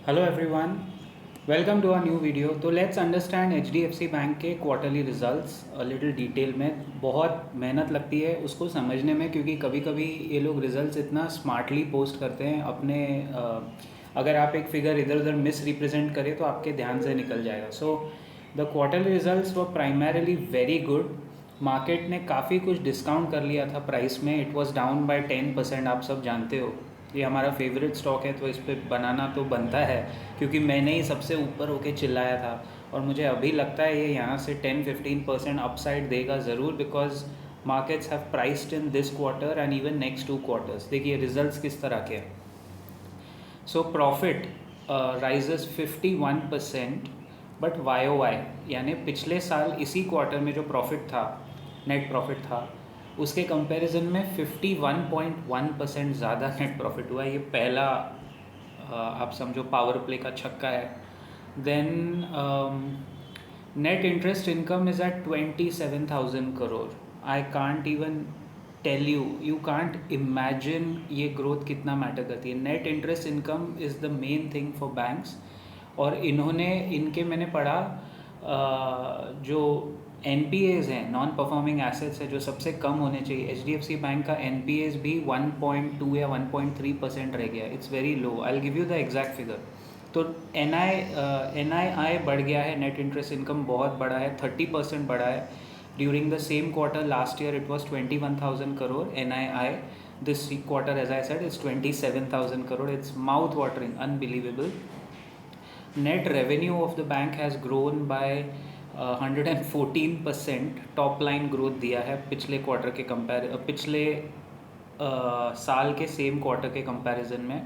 Hello everyone, welcome to a new video. तो let's understand HDFC bank के quarterly results a little detail में। बहुत मेहनत लगती है उसको समझने में, क्योंकि कभी कभी ये लोग रिजल्ट्स इतना स्मार्टली पोस्ट करते हैं अपने अगर आप एक फिगर इधर उधर मिस रिप्रेजेंट करें तो आपके ध्यान से निकल जाएगा। So the quarterly results were primarily very good. Market ने काफ़ी कुछ डिस्काउंट कर लिया था प्राइस में। It was down by 10%। आप सब जानते हो ये हमारा फेवरेट स्टॉक है, तो इस पर बनाना तो बनता है, क्योंकि मैंने ही सबसे ऊपर होके चिल्लाया था। और मुझे अभी लगता है ये यहाँ से 10-15% अपसाइड देगा ज़रूर, because markets have priced in this quarter and even next 2 quarters. देखिए रिजल्ट्स किस तरह के हैं। So profit rises 51%, but Y O Y यानी पिछले साल इसी क्वार्टर में जो प्रॉफिट था, नेट प्रॉफिट था, उसके कंपैरिजन में 51.1% ज़्यादा नेट प्रॉफिट हुआ। ये पहला आप समझो पावर प्ले का छक्का है। Then net interest income is at 27,000 crore. I can't even tell you can't imagine ये ग्रोथ कितना मैटर करती है। Net interest income is the main thing for banks. और इन्होंने इनके मैंने पढ़ा जो एन हैं, नॉन परफॉर्मिंग एसेट्स है, जो सबसे कम होने चाहिए, H D F C bank का एन भी 1.2 या 1.3% रह गया। It's very low. I will give you the exact figure. तो एन आई बढ़ गया है, नेट इंटरेस्ट इनकम बहुत बढ़ा है, 30% बढ़ा है। During the same quarter last year it was 21,000 crore N I. This quarter as I said is 27,000 crore. It's mouth watering, unbelievable. Net revenue of the bank has grown by 114%। Top line growth दिया है पिछले quarter के पिछले साल के same quarter के comparison में।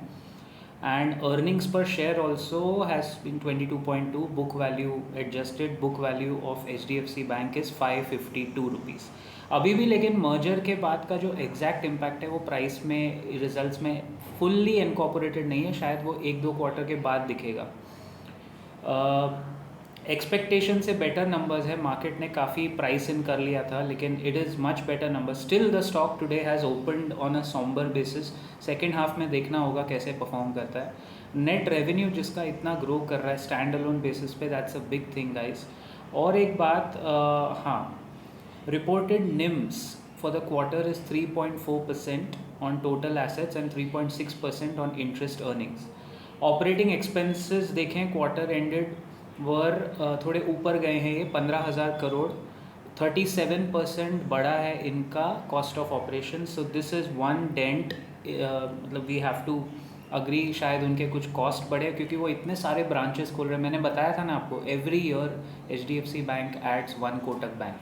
And earnings पर share also has been 22.2। Book value, adjusted book value of H D F C bank is 552 rupees अभी भी। लेकिन मर्जर के बाद का जो एग्जैक्ट इम्पैक्ट है वो प्राइस में, रिजल्ट्स में फुल्ली इनकॉर्पोरेटेड नहीं है। शायद वो 1-2 क्वार्टर के बाद दिखेगा। एक्सपेक्टेशन से बेटर नंबर्स है। मार्केट ने काफ़ी प्राइस इन कर लिया था, लेकिन it is much better number. Still the stock today has opened on a sombre basis. Second half में देखना होगा कैसे परफॉर्म करता है। नेट रेवेन्यू जिसका इतना ग्रो कर रहा है स्टैंड अलोन बेसिस पे, that's a big thing guys. और एक बात, हाँ, reported NIMS for the quarter is 3.4% on total assets and 3.6% on interest earnings. Operating expenses देखें क्वार्टर एंडेड वर थोड़े ऊपर गए हैं, ये 15,000 करोड़, 37% बढ़ा है इनका cost of operation. So this is one dent. मतलब वी हैव टू अग्री, शायद उनके कुछ कॉस्ट बढ़े क्योंकि वो इतने सारे ब्रांचेस खोल रहे हैं। मैंने बताया था ना आपको, every year H D F C bank adds one Kotak bank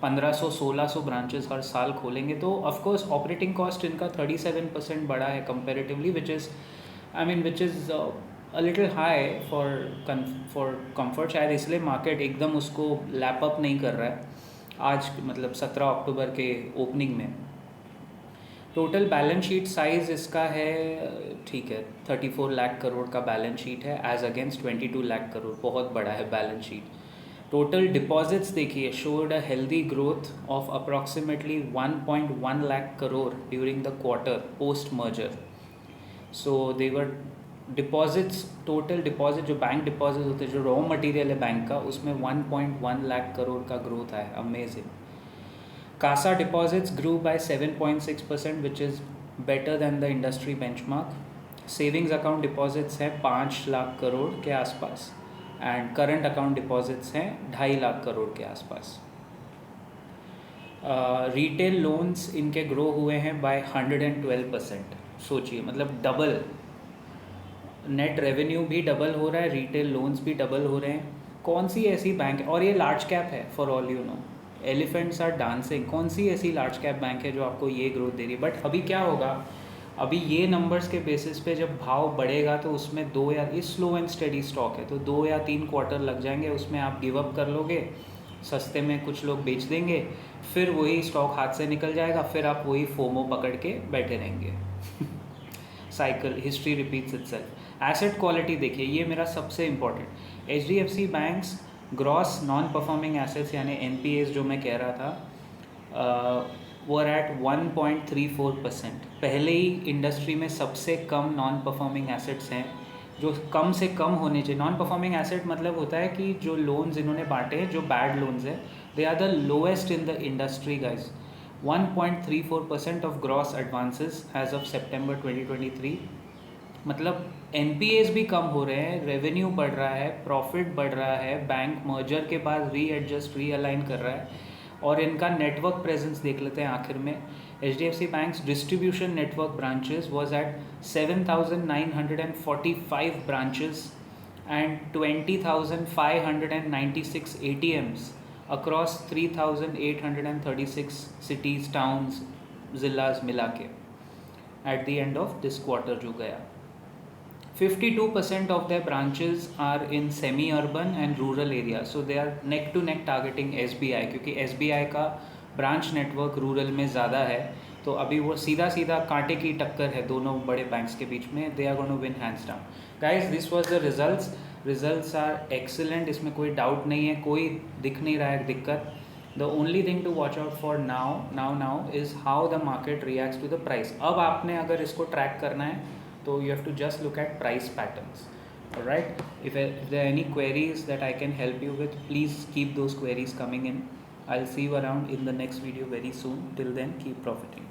1500-1600 branches हर साल खोलेंगे, तो ऑफकोर्स ऑपरेटिंग कॉस्ट इनका 37% बढ़ा है comparatively, which is which is a little high for comfort। शायद इसलिए मार्केट एकदम उसको लैप अप नहीं कर रहा है आज, मतलब 17 अक्टूबर के ओपनिंग में। टोटल बैलेंस शीट साइज़ इसका है, ठीक है, 34 लाख करोड़ का बैलेंस शीट है, एज अगेंस्ट 22 लाख करोड़। बहुत बड़ा है बैलेंस शीट। टोटल डिपॉजिट्स देखिए, showed a healthy growth of approximately 1.1 lakh crore during the quarter post merger. So their deposits, total deposit जो बैंक डिपॉजिट होते हैं, जो रॉ मटेरियल है बैंक का, उसमें 1.1 लाख करोड़ का ग्रोथ है। Amazing. CASA deposits grew by 7.6%, which is better than the industry benchmark. Savings account deposits हैं 5 लाख करोड़ के आसपास, एंड करंट अकाउंट डिपॉजिट्स हैं 2.5 लाख करोड़ के आसपास। रिटेल लोन्स इनके ग्रो हुए हैं बाय 112%। सोचिए, मतलब डबल। नेट रेवेन्यू भी डबल हो रहा है, रिटेल लोन्स भी डबल हो रहे हैं। कौन सी ऐसी बैंक है, और ये लार्ज कैप है for all you know, elephants are dancing, कौन सी ऐसी लार्ज कैप बैंक है जो आपको ये ग्रोथ दे रही है। बट अभी क्या होगा, अभी ये नंबर्स के बेसिस पे जब भाव बढ़ेगा तो उसमें 2 या, इस स्लो एंड स्टेडी स्टॉक है तो 2 या 3 क्वार्टर लग जाएंगे, उसमें आप गिव अप कर लोगे, सस्ते में कुछ लोग बेच देंगे, फिर वही स्टॉक हाथ से निकल जाएगा, फिर आप वही फोमो पकड़ के बैठे रहेंगे। Cycle, history repeats itself. Asset quality देखिए, ये मेरा सबसे important. H D F C banks gross non performing assets यानी एन पी एस जो मैं कह रहा था, वर एट 1.34%। पहले ही इंडस्ट्री में सबसे कम नॉन परफॉर्मिंग एसेट्स हैं जो कम से कम होने चाहिए। नॉन परफॉर्मिंग एसेट मतलब होता है कि जो लोन्स इन्होंने बांटे हैं, जो बैड लोन्स है, they are the lowest in the industry guys. 1.34% of gross advances as of September 2023। मतलब एनपीएस भी कम हो रहे हैं, रेवेन्यू बढ़ रहा है, प्रॉफिट बढ़ रहा है, बैंक मर्जर के बाद रीअलाइन कर रहा है, और इनका नेटवर्क प्रेजेंस देख लेते हैं आखिर में। HDFC bank's distribution network branches was at 7,945 branches and 20,596 ATMs across 3,836 cities, towns, ज़िलास मिला के at the end of this quarter जो गया। 52% of their branches are in semi-urban and rural areas, so they are neck to neck targeting SBI, क्योंकि SBI का branch network rural में ज़्यादा है, तो अभी वो सीधा सीधा कांटे की टक्कर है दोनों बड़े बैंक्स के बीच में। They are going to win hands down. Guys, this was the results are excellent, इसमें कोई डाउट नहीं है, कोई दिख नहीं रहा है दिक्कत। The only thing to watch out for now is how the market reacts to the price. अब आपने अगर इसको ट्रैक करना है तो you have to just look at price patterns. All right, if there are any queries that I can help you with, please keep those queries coming in. I'll see you around in the next video very soon. Till then, keep profiting.